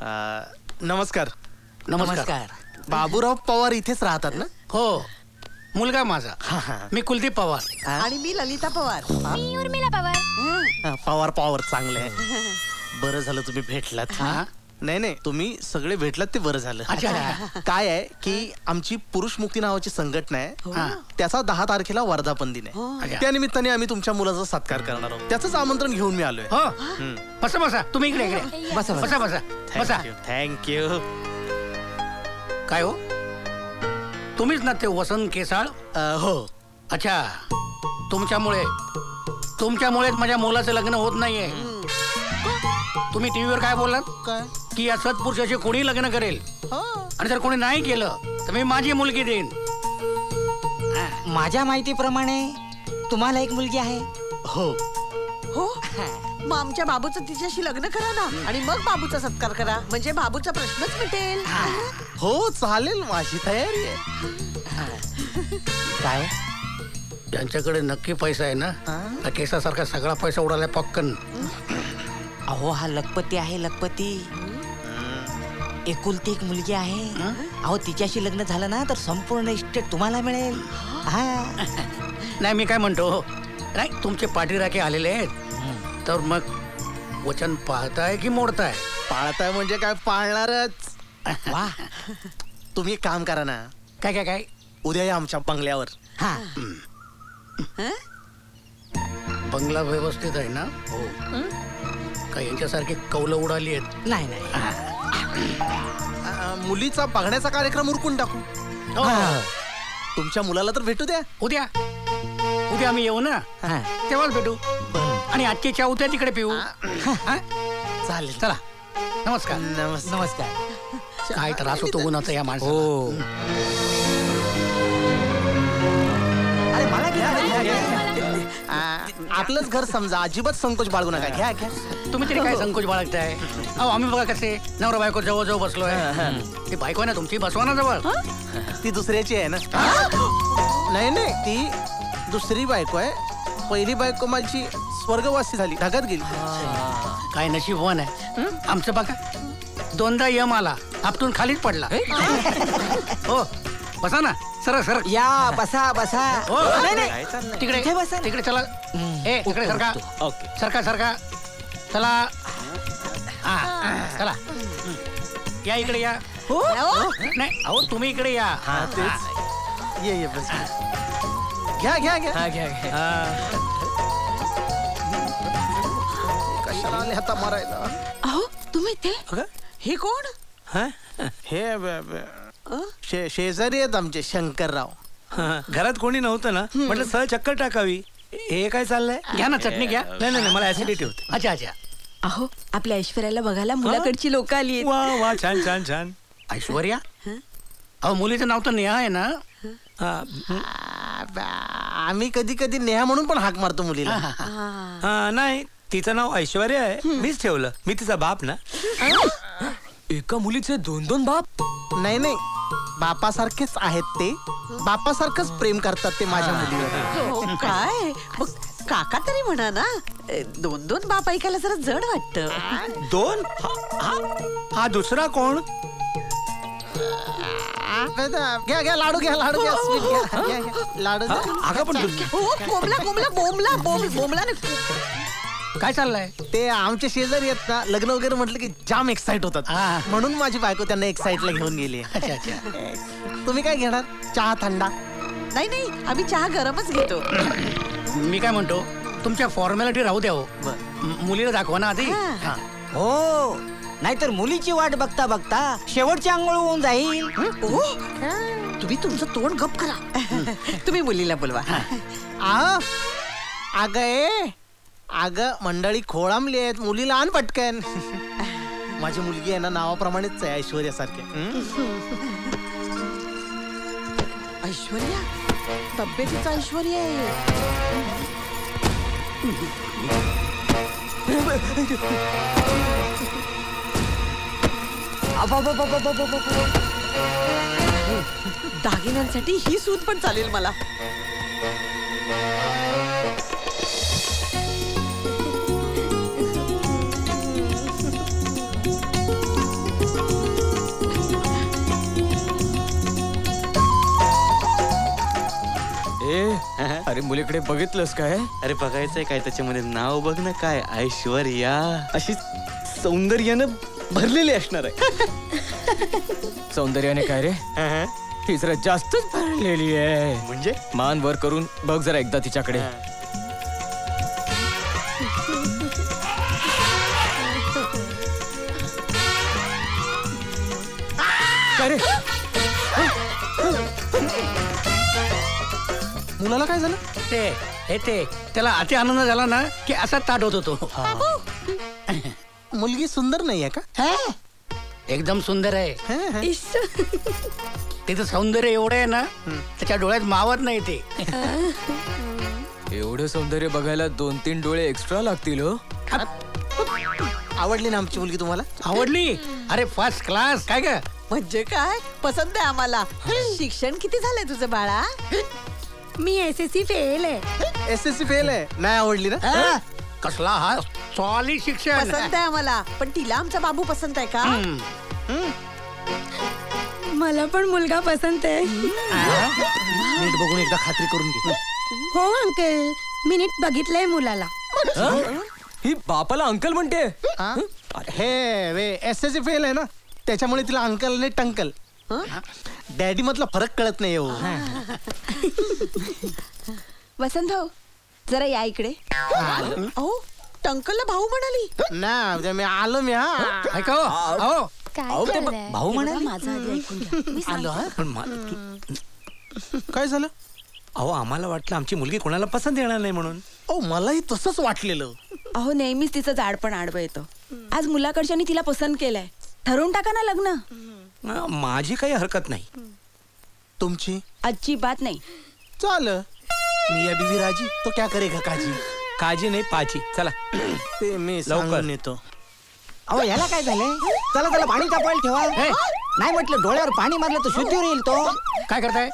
नमस्कार. नमस्कार. बाबूराव पवार इथेच राहतात ना? हो, मुलगा माझा. मी कुलदीप पवार. आणि मी ललिता पवार. मी उर्मिला पवार. पवार पवार चांगलं आहे. बरं झालं तुम्ही भेटलात. नाही नाही, तुम्ही सगळे भेटलात ते बरं झालं. काय आहे की आमची पुरुष मुक्ती नावाची संघटना आहे, त्याचा 10 तारखेला वर्धापन दिन आहे. त्या निमित्ताने आम्ही तुमच्या मुलाचा सत्कार करणार आहोत. त्याचंच आमंत्रण घेऊन मी आलोय. बसा बसा, तुम्ही इकडे इकडे बसा बसा बसा बसा. थँक्यू. काय हो, तुम्हीच ना ते वसंत केसाळ? हो. अच्छा, तुमच्यामुळेच माझ्या मुलाचं लग्न होत नाहीये. तुम्ही टीव्हीवर काय बोललात? काय की या सत्पुरुषाशी कोणी लग्न करेल, आणि जर कोणी नाही केलं तर मी माझी मुलगी देईन. माझ्या माहितीप्रमाणे तुम्हाला एक मुलगी आहे. हो हो, मग आमच्या बाबूचं तिच्याशी लग्न करा ना, आणि मग बाबूचा सत्कार करा, म्हणजे बाबूचा प्रश्नच मिटेल. हो चालेल, माझी तयारी आहे. काय त्यांच्याकडे नक्की पैसा आहे ना? त्या केसासारखा सगळा पैसा उडालाय पक्कन. अहो, हा लखपती आहे, लखपती. एकुलती एक मुलगी आहे. अहो, तिच्याशी लग्न झालं ना तर संपूर्ण इस्टेट तुम्हाला मिळेल. नाही, मी काय म्हणतो, नाही तुमचे पाठीराखे आलेले आहेत, तर मग वचन पाळताय की मोडताय? पाळताय म्हणजे काय, पाळणारच. वा, तुम्ही एक काम करा ना. काय काय काय? उद्या या आमच्या बंगल्यावर. हा, बंगला व्यवस्थित आहे ना? हो. काय यांच्यासारखी कौलं उडाली आहेत? नाही नाही. मुलीचा बघण्याचा कार्यक्रम उरकून टाकू. तुमच्या मुलाला तर भेटू द्या. उद्या आम्ही येऊ ना, तेव्हाच भेटू. आणि आजची चहा उद्या तिकडे पिऊ. चालेल. चला, नमस्कार. नमस्कार. काय त्रास होतो उन्हाचा या माणसाला. हो. अरे मला घ्या. आपलंच घर समजा, अजिबात संकोच बाळगू नका. घ्या घ्या. तुम्ही तरी काय संकोच बाळगताय? अहो, आम्ही बघा कसे नवरा बायको जवळ जवळ बसलोय. ती बायको आहे ना तुमची, बसवा ना जवळ. ती दुसऱ्याची आहे ना? नाही नाही, ती दुसरी बायको आहे. पहिली बायको माझी स्वर्गवासी झाली, ढगात गेली. काय नशीबवान आहे आमचं. बघा, 2दा यम आला, आपटून खालीच पडला. हो, बसा ना. सर या, बसा बसा. तिकडे बसा. तिकडे चला. तिकडे सरका. ओके, सरका चला. चला, या इकडे या. नाही, अहो तुम्ही इकडे या. ये बस. घ्या घ्या घ्या. कशाला आले हाता मारायला? अहो, तुम्ही ते हे कोण? हे शेजारी आहेत आमचे शंकरराव. घरात कोणी नव्हतं ना, म्हटलं सहज चक्कर टाकावी. हे काय चाललंय? घ्या ना, चटणी घ्या. नाही, मला ऍसिडिटी होते. अच्छा. अहो, आपल्या ऐश्वर्याला बघायला मुलाकडची लोक आली. वा, छान. ऐश्वर्या? अहो, मुलीचं नाव तर नेहा आहे ना? आम्ही कधी कधी नेहा म्हणून पण हाक मारतो मुलीला. नाही, तिचं नाव ऐश्वर्या आहे, मीच ठेवलं. मी तिचा बाप ना. एका मुलीचे 2 बाप? नाही नाही, बापासारखेच आहेत ते. बापासारखंच प्रेम करतात ते माझ्या मुलीवर. काय मग काका तरी म्हणा ना. 2 बाप ऐकायला जरा जड वाटतं. 2? हा दुसरा कोण? घ्या लाडू घ्या. लाडू अगं पण बोंबला काय चाललंय? ते आमच्या शेजारी आहेत ना, लग्न वगैरे म्हटलं की जाम एक्साइट होतात. म्हणून माझी बायको त्यांना एक्साइटला घेऊन गेली. अच्छा. तुम्ही काय घेणार? चहा थंडा? नाही, आम्ही चहा गरमच घेतो. मी काय म्हणतो, तुमच्या फॉर्मॅलिटी राहू द्या. हो, मुलीला दाखवा ना आधी. हो, नाहीतर मुलीची वाट बघता बघता शेवटची आंघोळ होऊन जाईल. तुम्ही तुमचं तोंड गप करा. तुम्ही मुलीला बोलवा. अगं मंडळी खोळामली आहेत, मुलीला आण पटकन. माझी मुलगी आहे ना, नावाप्रमाणेच आहे, ऐश्वर्यासारखे. ऐश्वर्या? तब्येतीचा ऐश्वर्या आहे. दागिन्यांसाठी ही सूत पण चालेल मला. अरे मुलीकडे बघितलंस काय? अरे बघायचंय काय त्याच्यामध्ये नाव बघ ना, काय ऐश्वर्या, अशी सौंदर्यानं भरलेली असणार आहे. सौंदर्याने काय रे? ही जरा जास्तच भरलेली आहे. म्हणजे मान वर करून बघ जरा एकदा तिच्याकडे. काय रे? मुलाला काय झालं? ते त्याला अति आनंद झाला ना की असा ताट होत होतो. मुलगी सुंदर नाहीये का? एकदम सुंदर आहे. तिचं सौंदर्य एवढं आहे ना त्याच्या डोळ्यात मावत नाही ते. एवढं सौंदर्य बघायला 2-3 डोळे एक्स्ट्रा लागतील हो. आवडली ना आमची मुलगी तुम्हाला? आवडली? अरे फर्स्ट क्लास. काय ग? म्हणजे काय पसंत आहे आम्हाला. शिक्षण किती झालंय तुझं बाळा? मी SSC फेल आहे. SSC फेल आहे. नाही आवडली ना? कसला हा सॉलिड शिक्षण. पसंत आहे आम्हाला, पण तिला आमचा बाबू पसंत आहे का? मला पण मुलगा पसंत आहे. नीट बघून एकदा खात्री करून घे. हो अंकल, मी नीट बघितलंय मुलाला. ही बापाला अंकल म्हणते. हे वे SSC फेल आहे ना, त्याच्यामुळे तिला अंकल नाही टंकल. डॅडी मधला फरक कळत नाही. हो वसंत भाऊ जरा या इकडे. अहो टंकलला भाऊ म्हणाली ना, मी आलो मी. हा ऐका हो. भाऊ म्हणाले. माझा आधी ऐकून घ्या. मी आलो. हा पण काय झालं? अहो आम्हाला वाटलं आमची मुलगी कोणाला पसंत येणार नाही म्हणून. मलाही तसंच वाटलेलं. अहो नेहमीच तिचं जाडपण आडवं येतं. आज मुलाकडच्यानी तिला पसंत केलंय. ठरवून टाका ना लग्न. माझी काही हरकत नाही. तुमची? अजिबात नाही. चाल. मिया बीवी राजी तो क्या करेगा काजी. काजी नाही पाची. चला ते मी सांगून येतो. अहो याला काय झालंय? चला त्याला पाणी तापवायला ठेवा. नाही म्हटलं डोळ्यावर पाणी मारलं तर शुद्धीवर येईल तो. काय करताय?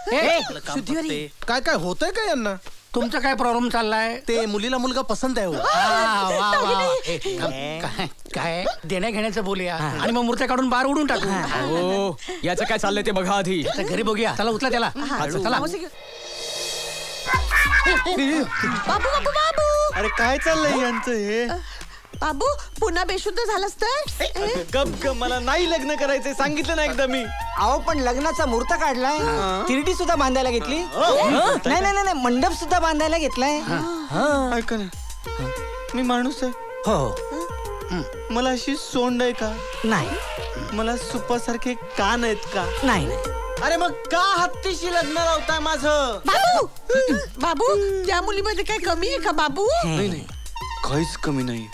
काय काय होतंय का यांना? तुमचा काय प्रॉब्लेम चाललाय? ते मुलीला मुलगा पसंत आहे. हो वा वा वा. काय देण्या घेण्याचं बोलूया आणि मग मूर्त्या काढून बार उडून टाकू. हो याचं काय चाललंय ते बघा आधी. घरी बघूया. चला उचला त्याला. चला. बाबू बाबू बाबू. अरे काय चाललंय यांचं हे? बाबू पुन्हा बेशुद्ध झालास तर? गप गप, मला नाही लग्न करायचंय, सांगितलं ना एकदा मी. अहो पण लग्नाचा मुहूर्त काढलाय. तिरडी सुद्धा बांधायला घेतली. नाही नाही नाही, मंडप सुद्धा बांधायला घेतलाय. ऐका ना, मी माणूस आहे. हो. मला अशी सोंड आहे का? नाही मला सुपासारखे कान आहेत का? नाही. अरे मग का हत्तीशी लग्न लावताय माझं? बाबू बाबू त्या मुलीमध्ये काय कमी आहे का बाबू? नाही काहीच कमी नाही,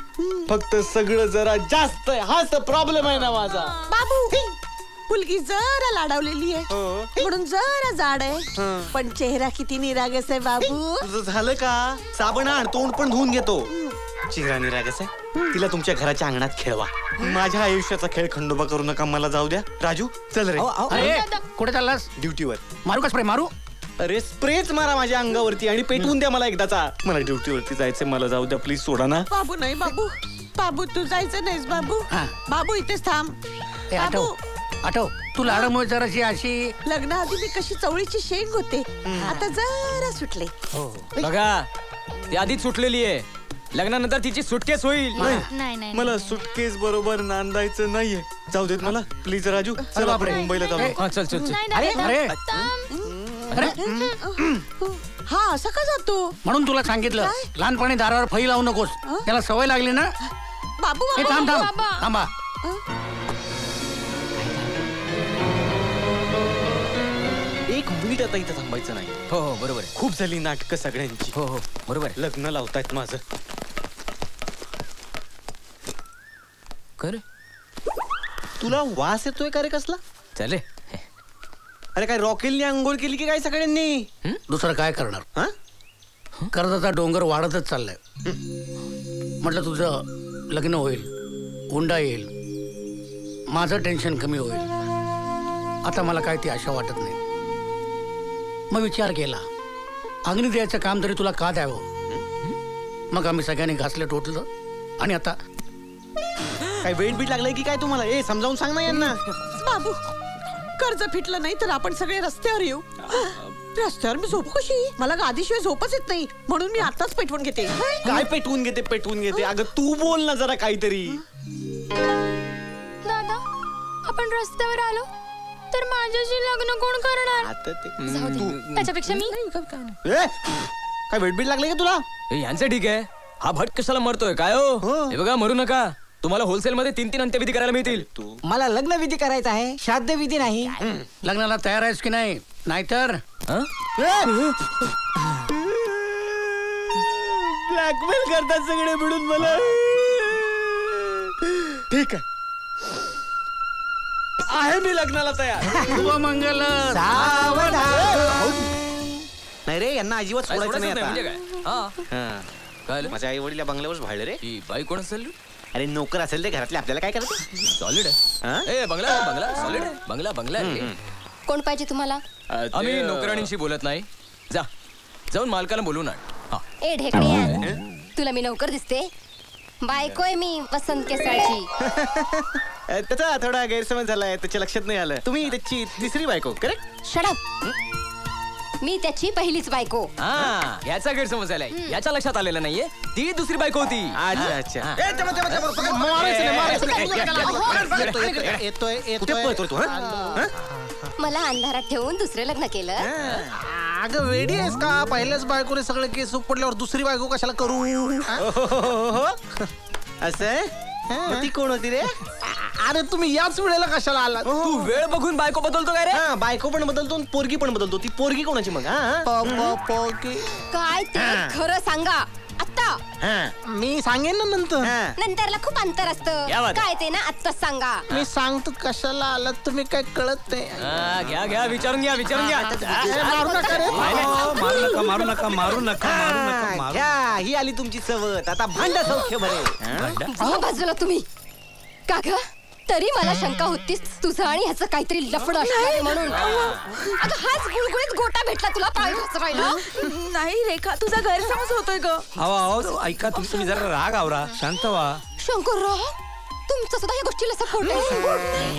फक्त सगळं जरा जास्त आहे. हाच तर प्रॉब्लेम आहे ना माझा. बाबू मुलगी जरा लाडावलेली आहे म्हणून जरा जाड आहे, पण चेहरा किती निरागस आहे बाबू. तुझं झालं का? साबण आण, तोंड पण धुवून घेतो. चेहरा निरागस आहे, तिला तुमच्या घराच्या अंगणात खेळवा. माझ्या आयुष्याचा खेळ खंडोबा करू नका, मला जाऊ द्या. राजू चल रे. अरे कुठे चाललास? ड्युटीवर. मारू का स्प्रे? मारू? अरे स्प्रेच मारा माझ्या अंगावरती आणि पेटवून द्या मला एकदाचा. मला ड्युटीवरती जायचंय, मला जाऊ द्या प्लीज, सोडा ना. बाबू नाही बाबू, बाबू तू जायचं नाहीस बाबू. बाबू इथेच थांब. आठव आठव, तू लाडामुळे जराशी अशी. लग्नाआधी मी कशी चवळीची शेंग होते, आता जरा सुटले. बघा ती आधीच सुटलेली आहे. लग्नानंतर तिची सुटकेस होईल. नाही मला सुटकेस बरोबर नांदायचं नाहीये, जाऊ देत मला प्लीज. राजू चल आपण मुंबईला जाऊ. हा चल चल चल. अरे हा असा का जातो? म्हणून तुला सांगितलं लहानपणी दारावर फळी लावू नकोस, त्याला सवय लागली ना. बाबू हे थांब थांब थांबा. एक मिनिट आता इथं थांबायचं नाही. हो हो बरोबर आहे. खूप झाली नाटकं सगळ्यांची. हो हो बरोबर आहे. लग्न लावतायत माझं. कर तुला वास येतोय का रे कसला? चले. अरे काय रॉकेलनी आंघोळ केली की काय सगळ्यांनी? दुसरं काय करणार? कर्जाचा डोंगर वाढतच चाललाय. म्हटलं तुझं लग्न होईल, हुंडा येईल, माझं टेन्शन कमी होईल. आता मला काय ती आशा वाटत नाही. मग विचार केला, अग्नी द्यायचं काम तरी तुला का द्यावं? मग आम्ही सगळ्यांनी घासलं टोटलं आणि आता काय वेट बीट लागलाय की काय तुम्हाला? ए समजावून सांग ना यांना. बाबू कर्ज फिटलं नाही तर आपण सगळे रस्त्यावर येऊ. रस्त्यावर मी झोप कशी? मला गादीशिवाय झोपच येत नाही, म्हणून मी आताच पेटवून घेते. काय पेटवून घेते अगं तू बोल ना जरा काहीतरी. दादा, आपण रस्त्यावर आलो तर माझ्याशी लग्न कोण करणार? आता ते जाऊ दे. त्याच्यापेक्षा मी ए, काय वेटबीट लागले का तुला? यांचं ठीक आहे, हा भट कशाला मरतोय काय हो? हे बघा मरू नका, तुम्हाला होलसेल मध्ये 3 अंत्यविधी करायला मिळतील. मला लग्न विधी करायचा आहे, श्राद्ध विधी नाही. लग्नाला तयार आहेस की नाही? नाहीतर ब्लॅकमेल करतात सगळे मिळून मला. ठीक आहे मी लग्नाला तयार. मंगल. नाही रे, यांना अजिबात सोडायचं नाही म्हणजे आता. काय? काय माझ्या आई वडील बंगल्यावर भाडले रे. ही बाई कोण असेल? अरे नोकर असेल ते घरातले, आपल्याला काय करायचं? सॉलिड आहे. ए बंगला बंगला सॉलिड आहे. बंगला आहे. कोण पाहिजे तुम्हाला? आम्ही नोकराणींशी बोलत नाही. जा जाऊन मालकाला बोलून आण. हा. ए ढेकड्या, तुला मी नोकर दिसते? बायकोय मी वसंत केसाळची. त्याचा थोडा गैरसमज झालाय, त्याच्या लक्षात नाही आलं. तुम्ही त्याची तिसरी बायको करेक्ट? शडप. मी त्याची पहिलीच बायको. हा, याचा गैरसमज झालाय. याच्या लक्षात आलेलं नाहीये, ती दुसरी बायको होती. अच्छा. मला अंधारात ठेवून दुसरे लग्न केलं. अगं वेडी आहेस का? पहिल्याच बायकोने सगळे केस पडल्यावर दुसरी बायको कशाला करू? असं ती कोण होती रे? अरे तुम्ही याच वेळेला कशाला आलात? तू वेळ बघून बायको बदलतो काय रे? हा, बायको पण बदलतो आणि पोरगी पण बदलतो. ती पोरगी कोणाची मग? काय ते खरं सांगा आत्ता. मी सांगेन ना नंतर. नंतरला खूप अंतर असतं. काय ते ना आत्ताच सांगा. मी सांगतो कशाला आलात तुम्ही, काय कळत नाही. घ्या विचारून घ्या. मारू नका. घ्या, ही आली तुमची सवत. आता भांडा सौख्य बरे. बाजूला तुम्ही का ग? तरी मला शंका होतीस तुझं आणि ह्याचं काहीतरी लफडं असणार आहे म्हणून. अगं हाच गुळगुळीत गोटा भेटला तुला पाय घसरायला. नाही रेखा, तुझा गैरसमज होतोय ग. अहो ऐका, तुम्ही जरा राग आवरा, शांत व्हा. शंकरराव, तुमचं सुद्धा या गोष्टीला सपोर्ट आहे?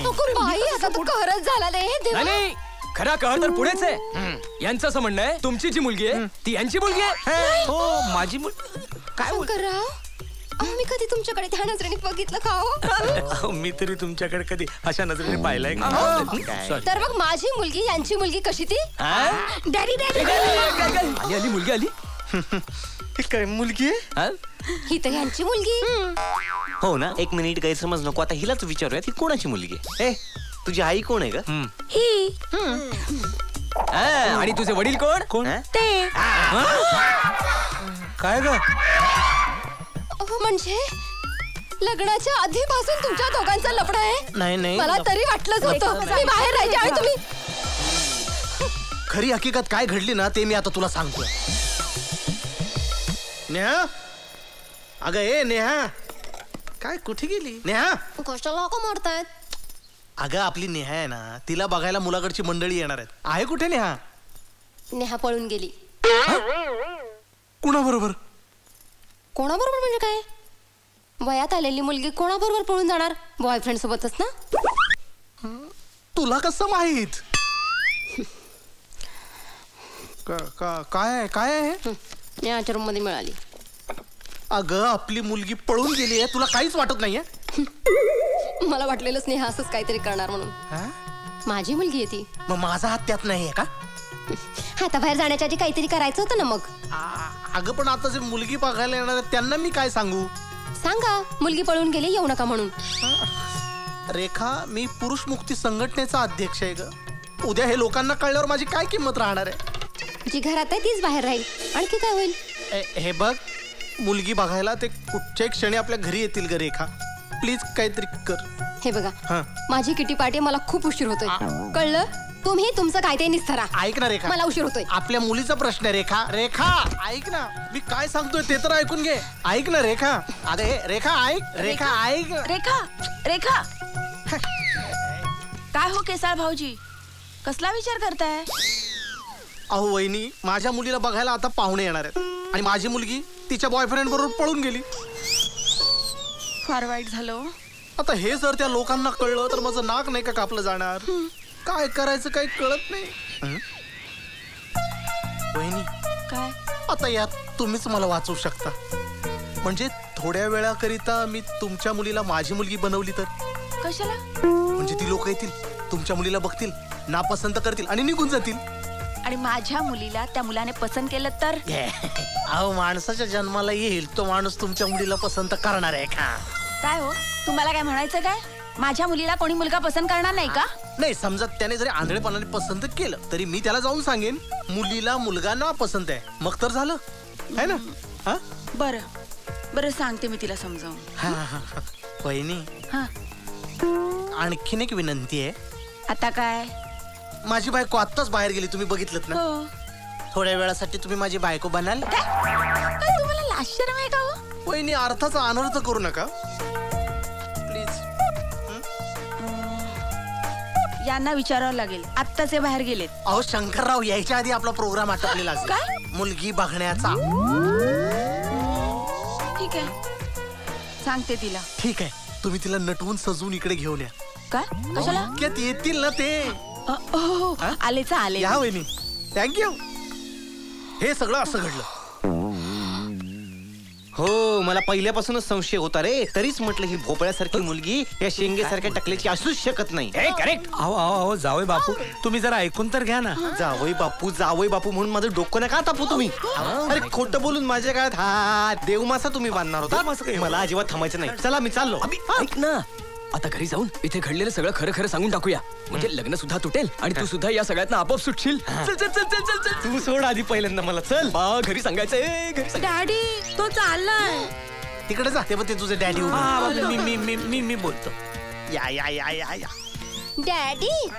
अगं बाई, आता तू कहरच झाला रे देवा. नाही, खरा कहर तर पुढेच आहे. यांचं असं म्हणणं आहे, तुमची जी मुलगी आहे ती यांची मुलगी आहे. हो, माझी मुलगी. शंकरराव, मी कधी तुमच्याकडे त्या नजरेने बघितलं का हो? मी तरी तुमच्याकडे कधी अशा नजरेने पाहिलंय का? तर मग माझी मुलगी यांची मुलगी कशी ती? डॅडी आली मुलगी आली. काय मुलगी? ही तर यांची मुलगी. हो ना, एक मिनिट गैरसमज नको. आता हिलाच विचारूया, ती कोणाची मुलगी? ए, तुझी आई कोण आहे ग? ही. आणि तुझे वडील कोण? ते. काय ग? म्हणजे लग्नाच्या आधीपासून तुमच्या दोघांचा लफडा आहे? नाही मला तरी वाटलंच होतं. मी बाहेर राहायचे आणि तुम्ही. खरी हकीकत काय घडली ना ते मी आता तुला सांगतो. नेहा, अगं ए नेहा, काय कुठे गेली नेहा? कशाला का मारतायत? अगं आपली नेहा आहे ना, तिला बघायला मुलाकडची मंडळी येणार आहेत. आहे कुठे नेहा? नेहा पळून गेली. कुणाबरोबर? कोणाबरोबर म्हणजे काय? वयात आलेली मुलगी कोणाबरोबर पळून जाणार? बॉयफ्रेंड सोबतच ना. तुला कसं माहित? काय आहे? नेहाच्या रूम मध्ये मिळाली. अगं आपली मुलगी पळून गेली आहे, तुला काहीच वाटत नाहीये? मला वाटलेलंच नेहा असंच काहीतरी करणार म्हणून. माझी मुलगी आहे ती. मग माझा हात त्यात नाहीये का? हाताबाहेर जाण्याच्या आधी काहीतरी करायचं होतं ना मग. अगं पण आता जे मुलगी बघायला येणार आहेत त्यांना मी काय सांगू? सांगा मुलगी पळून गेली, येऊ नका म्हणून. रेखा, मी पुरुष मुक्ती संघटनेचा अध्यक्ष आहे ग. उद्या हे लोकांना कळल्यावर माझी काय किंमत राहणार आहे? जी घरात आहे तीच बाहेर राहील. आणखी काय होईल? हे बघ, मुलगी बघायला ते कुठच्याही क्षणी आपल्या घरी येतील ग रेखा. प्लीज काहीतरी कर. हे बघा, माझी किटी पार्टी, मला खूप उशीर होतोय. कळलं? तुम्ही तुमचं काय ते निस्तारा. ऐक ना रेखा, मला उशीर होतोय. आपल्या मुलीचा प्रश्न आहे रेखा. रेखा ऐक ना, मी काय सांगतोय ते तर ऐकून घे. ऐक ना रेखा. अरे रेखा ऐक. रेखा ऐक. रेखा काय हो केसाळ भाऊजी, कसला विचार करताय? अहो वहिनी, माझ्या मुलीला बघायला आता पाहुणे येणार आहेत आणि माझी मुलगी तिच्या बॉयफ्रेंड बरोबर पळून गेली. फार वाईट झालं. आता हे जर त्या लोकांना कळलं तर माझं नाक नाही का कापलं जाणार? काय करायचं काही कळत नाही. वहिनी काय आता यात तुम्हीच मला वाचवू शकता. म्हणजे थोड्या वेळाकरिता मी तुमच्या मुलीला माझी मुलगी बनवली तर कशाला? म्हणजे ती लोक येतील, तुमच्या मुलीला बघतील, नापसंत करतील आणि निघून जातील. आणि माझ्या मुलीला त्या मुलाने पसंत केलं तर? अहो, माणसाच्या जन्माला येईल तो माणूस तुमच्या मुलीला पसंत करणार आहे का? काय हो, तुम्हाला काय म्हणायचं काय? माझ्या मुलीला कोणी मुलगा पसंत करणार नाही का? नाही, समजा त्याने जरी आंधळेपणाने पसंत केलं तरी मी त्याला जाऊन सांगेन मुलीला मुलगा ना पसंत आहे, मग तर झालं है ना? हा बरं सांगते मी तिला समजावून. वहिनी, हा आणखीन एक विनंती आहे. आता काय? माझी बायको आत्ताच बाहेर गेली, तुम्ही बघितलं ना? हो. थोड्या वेळासाठी तुम्ही माझी बायको बनाल? काय तुम्हाला लाज शरम आहे का हो? वहिनी, अर्थाचा अनर्थ करू नका प्लीज. यांना विचारावं लागेल, आत्ताच बाहेर गेलेत. अहो, शंकरराव यायच्या आधी आपला प्रोग्राम आटपलेला असेल. काय? मुलगी बघण्याचा. ठीक आहे, सांगते तिला. ठीक आहे, तुम्ही तिला नटवून सजवून इकडे घेऊन या. काय? कशाला? त्यात येतील ना ते. हो, आलेच आले. या वहिनी, थँक्यू. हे सगळं असं घडलं. हो, मला पहिल्यापासूनच संशय होता रे. तरीच म्हटलं ही भोपळ्यासारखी मुलगी या शेंगेसारख्या टकल्याची असूच शकत नाही. करेक्ट. अहो अहो अहो जावई बापू, तुम्ही जरा ऐकून तर घ्या ना. जावई बापू म्हणून माझं डोकं नका तापू तुम्ही. अरे खोटं बोलून माझ्या काळात हा देवमासा तुम्ही बांधणार होता. मला अजिबात थांबायचं नाही. चला मी चाललो. ऐक ना, आता घरी जाऊन इथे घडलेलं सगळं खरं खरं सांगून टाकूया. म्हणजे लग्न सुद्धा तुटेल आणि तू सुद्धा या सगळ्यात आपोआप सुटशील. चल चल चल चल चल चल. तू सोड आधी पहिल्यांदा मला. चल घरी सांगायचंय, घरी सांगायचं. डॅडी, तो चाललाय तिकडे जाते बघ, ते तुझे डॅडी. मी बोलतो. या या या या या. डॅडी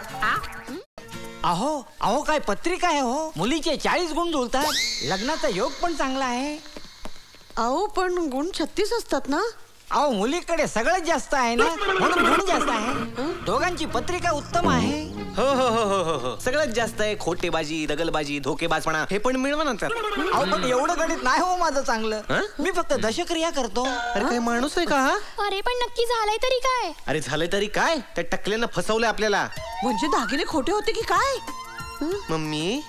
अहो काय पत्रिका आहे हो. मुलीचे 40 गुण जुळतात. लग्नाचा योग पण चांगला आहे. अहो पण गुण 36 असतात ना. अहो मुलीकडे सगळंच जास्त आहे ना, म्हणून गुण जास्त आहे. दोघांची पत्रिका उत्तम आहे. हो हो हो हो हो हो. सगळ्यात जास्त आहे खोटेबाजी, दगलबाजी, धोकेबाजपणा. हे पण मिळवा नंतर. अहो पण एवढं गणित नाही हो माझं चांगलं. मी फक्त दशक्रिया करतो. अरे काही माणूस आहे का हा? अरे पण नक्की झालंय तरी काय? अरे झालं तरी काय, त्या टकल्यानं फसवलंय आपल्याला. म्हणजे दागिने खोटे होते की काय? मम्मी,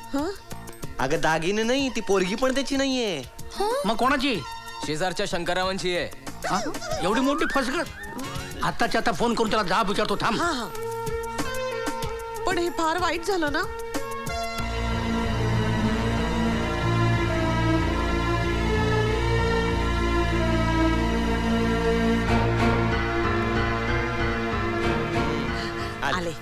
अगं दागिने नाही, ती पोरगी पण त्याची नाहीये. मग कोणाची? शेजारच्या शंकररावांची आहे. एवढी मोठी फसगत? आताच्या आता फोन करून त्याला जाब विचारतो. थांब. पण हे फार वाईट झालं ना. आले.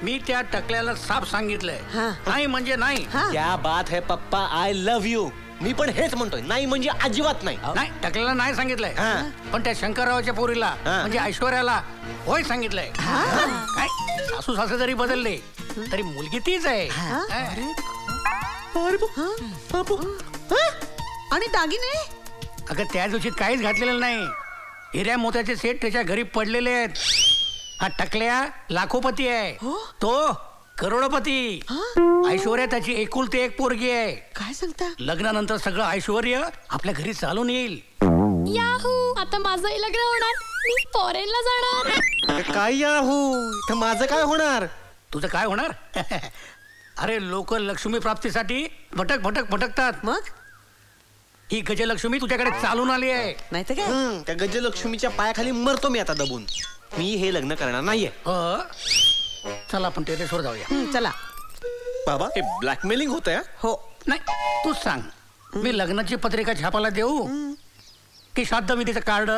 मी त्या टकल्याला साफ सांगितलंय, नाही म्हणजे नाही. क्या बात है पप्पा, आय लव्ह यू. मी पण हेच म्हणतोय, नाही म्हणजे अजिबात नाही. नाही, टकल्याला नाही सांगितलंय, पण त्या शंकररावाच्या पोरीला म्हणजे ऐश्वर्याला होय सांगितलंय. काय सासू सासरे जरी बदलले तरी मुलगी तीच आहे. आणि दागिने? अगं त्या दिवशी काहीच घातलेलं नाही. हिऱ्या मोत्याचे सेट त्याच्या घरी पडलेले आहेत. हा टकल्या लाखोपती आहे, तो करोडपती. ऐश्वर्या त्याची एकुलती एक पोरगी आहे. काय सांगता? लग्नानंतर सगळं ऐश्वर्य आपल्या घरी चालून येईल. याहू, आता माझंही लग्न होणार. मी फॉरेनला जाणार. काय याहू, इथं माझं काय होणार? तुझं काय होणार? अरे लोक लक्ष्मी प्राप्तीसाठी भटक भटक भटकतात. मग ही गजलक्ष्मी तुझ्याकडे चालून आली आहे. नाही तर काय? त्या गजलक्ष्मीच्या पायाखाली मरतो मी आता दबून. मी हे लग्न करणार नाहीये. चला आपण टेरेसवर जाऊया. चला. बाबा, हे ब्लॅकमेलिंग होत आहे. हो. नाही, तूच सांग, मी लग्नाची पत्रिका छापायला देऊ की श्राद्ध विधीचं कार्ड?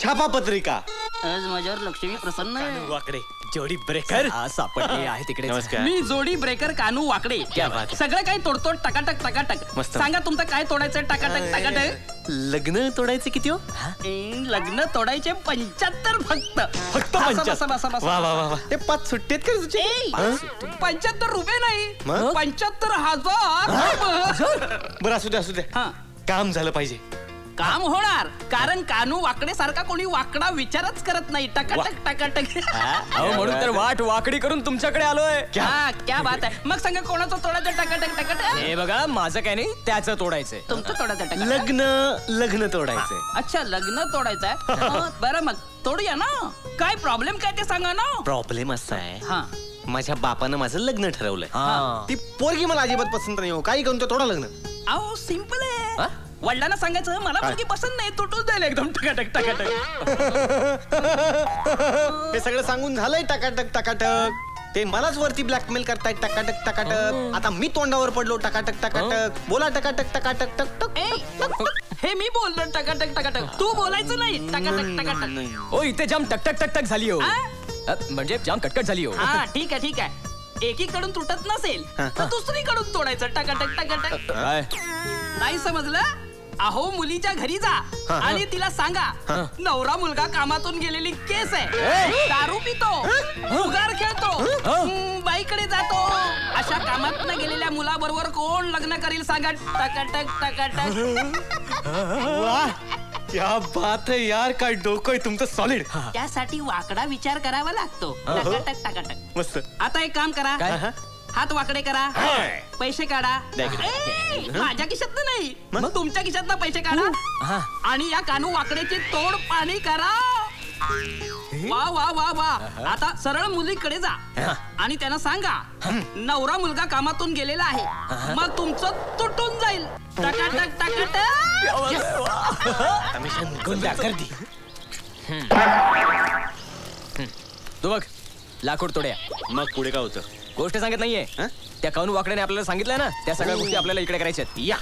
छापा पत्रिका. आज माझ्यावर लक्ष्मी प्रसन्न आहे. वाकडे जोडी ब्रेकर सापडले आहे तिकडे. नमस्कार. मी जोडी ब्रेकर कानू वाकडे. क्या बात. सगळं काही तोडतोड टकाटक टकाटक. मस्त. सांगा तुमचं काय तोडायचं टकाटक टकाटक? लग्न तोडायचे किती हो? लग्न तोडायचे 75 फक्त. फक्त बसा, 75. बसा, बसा, बसा. वा वा वा वा. ते 5 सुट्टे आहेत का तुझे? 75 रुपये नाही, मग? 75,000. बरं असू दे असू दे. हा. काम झालं पाहिजे. काम होणार, कारण कानू वाकडे सारखा कोणी वाकडा विचारच करत नाही. टकाटक टकाटक. म्हणून तर वाट वाकडी करून तुमच्याकडे आलोय. क्या बात आहे. मग सांगा कोणाचं तोडायचं टकाटक टकाटक? हे बघा, माझं काय नाही, त्याचं तोडायचंय. तुमचं तोडायचं टकाटक. लग्न तोडायचंय. अच्छा, लग्न तोडायचंय. बरं मग तोडूया ना. काय प्रॉब्लेम काय ते सांगा ना. प्रॉब्लेम असा आहे, हा, माझ्या बापानं माझं लग्न ठरवलंय. ती पोरगी मला अजिबात पसंत नाही हो. काही करून तो थोडा लग्न. अहो सिंपल आहे. वडिलांना सांगायचं मला मुलगी पसंत नाही, तुटून जाईल एकदम टकाटक टकाटक. हे सगळं सांगून झालंय टकाटक टकाटक. ते मलाच वरती ब्लॅकमेल करतायत टकाटक टकाटक. आता मी तोंडावर पडलो टकाटक टकाटक. बोला टकाटक टकाटक टक टक. हे मी बोललो टकाटक टकाटक, तू बोलायचं नाही टकाटक टकाटक. ओ इथे जाम टकटक टकटक झाली हो. म्हणजे जाम कटकट झाली हो. हा ठीक आहे ठीक आहे. एकीकडून तुटत नसेल तर दुसरीकडून तोडायचं टकाटक टकाटक. नाही समजलं? अहो मुलीच्या घरी जा आणि तिला सांगा नवरा मुलगा कामातून गेलेली केस आहे, दारू पितो, जुगार खेळतो, बाईकडे जातो. अशा कामात न गेलेल्या मुलाबरोबर कोण लग्न करील सांगा टकाटक टकाटक. क्या बात है यार, काय डोकं आहे तुमचं सॉलिड. त्यासाठी वाकडा विचार करावा लागतो. टकाटक टकाटक. मस्त. आता एक काम करा, हात वाकडे करा, पैसे काढा. माझ्या खिशात नाही, मग तुमच्या खिशात पैसे काढा आणि या कानू वाकड्याचे तोड पाणी करा. वा वा वा वा. आता सरळ मुलीकडे जा आणि त्यांना सांगा नवरा मुलगा कामातून गेलेला आहे, मग तुमचं तुटून जाईल. टकाटक टकाटक. तू बघ लाकूड तोड्या. मग पुढे काय होतं? गोष्ट सांगत नाहीये. त्या कानू वाकड्याने आपल्याला सांगितलंय ना, त्या सगळ्या गोष्टी आपल्याला इकडे करायच्या आहेत. या.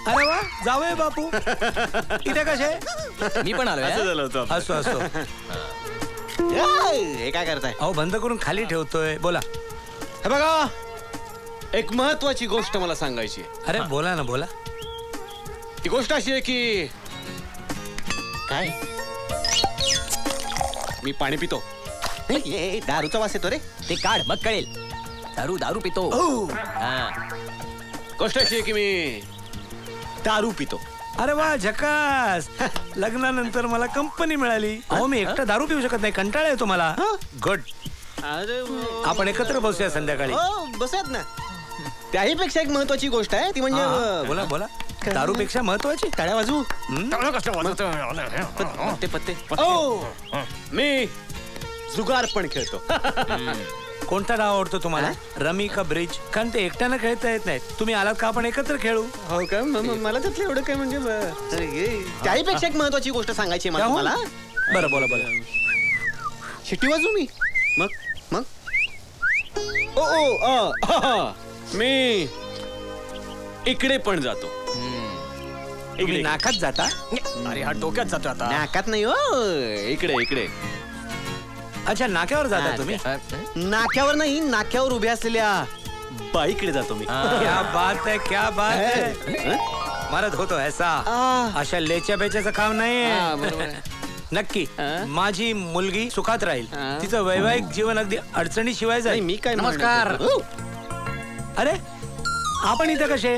अरे वा, जावय बापू इथे कसे? मी पण आलोय. असं झालं होतं. असो असो. हे काय करताय? अहो बंद करून खाली ठेवतोय. बोला. हे बघा, एक महत्वाची गोष्ट मला सांगायची आहे. अरे बोला ना बोला. ती गोष्ट अशी आहे की काय मी पाणी पितो. दारूचा वास येतो रे. ते काढ मग कळेल. दारू दारू पितो. गोष्ट अशी आहे की मी दारू पितो. अरे वा झकास. लग्नानंतर मला कंपनी मिळाली. अहो मी एकटा दारू पिऊ शकत नाही, कंटाळा येतो मला. गुड. आपण एकत्र बसूया संध्याकाळी. बसत ना. त्याही पेक्षा एक महत्वाची गोष्ट आहे ती म्हणजे बोला बोला. दारू पेक्षा महत्वाची? टाळ्या वाजवू. पत्ते पत्ते. मी जुगार पण खेळतो. कोणता डाव आवडतो तुम्हाला? रमी का ब्रिज? कारण ते एकट्यानं खेळता येत नाही. तुम्ही आलात का आपण एकत्र खेळू? हो का? मला त्यातलं एवढं काय म्हणजे त्याही पेक्षा एक महत्वाची गोष्ट सांगायची मला तुम्हाला. बरं बोला बोला. शिट्टी वाजू मी. मग मग ओ मी इकडे पण जातो. तुम्ही नाकात जाता? अरे हा डोक्यात जातो आता. नाकात नाही हो, इकडे इकडे. अच्छा नाक्यावर जाता तुम्ही? नाक्यावर नाही, नाक्यावर उभ्या असलेल्या बाईकडे जातो मी. क्या बात है, क्या बात है. मरद होतो ऐसा. अशा लेच्या बेच्याचं काम नाही. नक्की माझी मुलगी सुखात राहील. तिचं वैवाहिक जीवन अगदी अडचणीशिवाय जाईल. मी काय. नमस्कार. अरे आपण इथे कसे?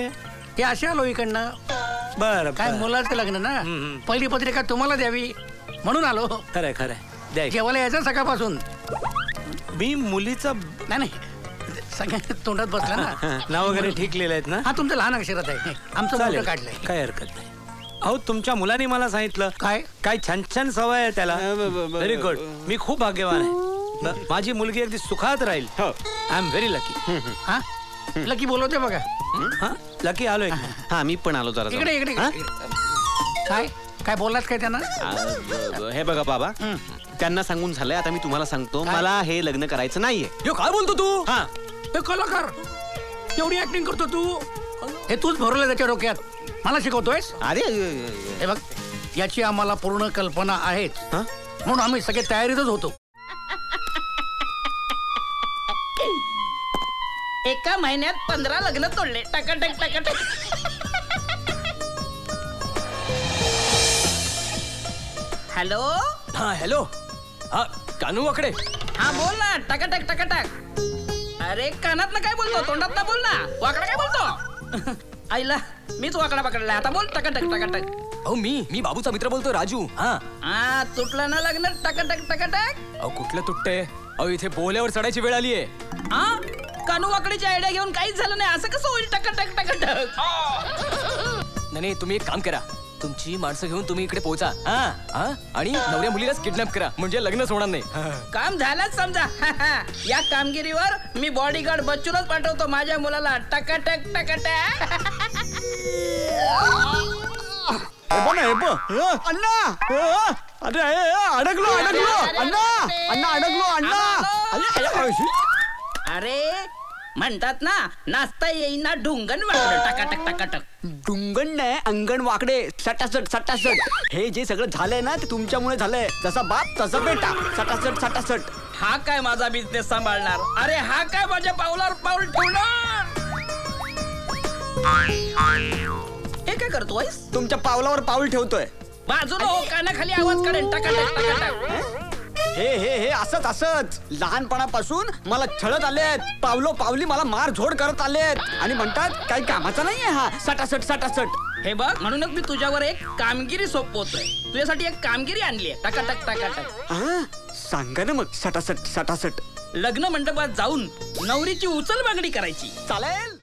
हे असे आलो इकडनं. बर काय मुलाचं लग्न ना, पहिली पत्रिका तुम्हाला द्यावी म्हणून आलो. खरंय खरंय. द्या. जेवायला यायचं सकाळपासून. मी मुलीचं नाही नाही सगळ्या तोंडात बसला ना. नाव वगैरे ठीक लिहिलं आहेत ना? हा तुमचं लहान अक्षरात आहे. आमचं मोठं काढलंय. काय हरकत नाही. अहो तुमच्या मुलांनी मला सांगितलं काय काय छान छान सवय आहे त्याला. Very good. मी खूप भाग्यवान आहे. माझी मुलगी अगदी सुखात राहील. I am very lucky. हा लकी बोलवते बघा. हा लकी आलोय. हा मी पण आलो जरा. इकडे इकडे. काय काय बोललात काय त्यांना? हे बघा बाबा, त्यांना सांगून झालंय. आता मी तुम्हाला सांगतो, मला हे लग्न करायचं नाहीये. यो काय बोलतो तू? हा हे कलाकार एवढी ऍक्टिंग करतो तू. हे तूच भरवलं त्याच्या डोक्यात. मला शिकवतोयस? अरे हे बघ याची आम्हाला पूर्ण कल्पना आहेच, म्हणून आम्ही सगळे तयारीतच होतो. एका महिन्यात 15 लग्न तोडले. टकाटक टकाटक. हॅलो. हा हॅलो. हा कानू वाकडे. हा बोल ना. टकाटक टकाटक. अरे कानात ना काय बोलतो, तोंडात ना बोल ना. वाकडा काय बोलतो? आईला मीच वाकडा पकडलाय. आता बोल टकाटक टकाटक. अहो मी बाबूचा मित्र बोलतो राजू. हा तुटलं ना लग्न. टकाटक टकाटक. अहो कुठलं तुटते? अहो इथे बोल्यावर चढायची वेळ आलीये. हा कानू वाकडीची आयडिया घेऊन काहीच झालं नाही. असं कसं होईल? टकाटक टकाटक. नाही तुम्ही एक काम करा, तुमची माणसं घेऊन तुम्ही इकडे पोहोचा आणि नवऱ्या मुलीलाच किडनॅप करा म्हणजे लग्नच होणार नाही. काम झालंच समजा. या कामगिरीवर मी बॉडीगार्ड बच्चूनच पाठवतो माझ्या मुलाला. टकाटक टकाटक. अण्णा अरे अडकलो अण्णा अडकलो. अरे म्हणतात ना नाचता येईना ढुंगण वाकडं. टकाटक टकाटक. डुंगण नाही अंगण वाकडे. सटासट हे जे सगळं झालंय ना ते तुमच्यामुळे झालंय. जसा बाप तसा बेटा. सटासट. हा काय माझा बिझनेस सांभाळणार. अरे हा काय माझ्या पावलावर पाऊल ठेवणार. हे काय करतोयस. तुमच्या पावलावर पाऊल ठेवतोय. बाजूला हो कानाखाली आवाज काढेल. टकाटक टकाटक. हे असंच लहानपणापासून मला छळत आलेत. पावली मला मारझोड करत आलेत आणि म्हणतात काही कामाचा नाहीये हा. सटासट. हे बघ म्हणूनच मी तुझ्यावर एक कामगिरी सोपवतोय. तुझ्यासाठी एक कामगिरी आणली आहे. टकाटक टकाटक. सांगा ना मग. सटासट. लग्न मंडपात जाऊन नवरीची उचल मागणी करायची. चालेल.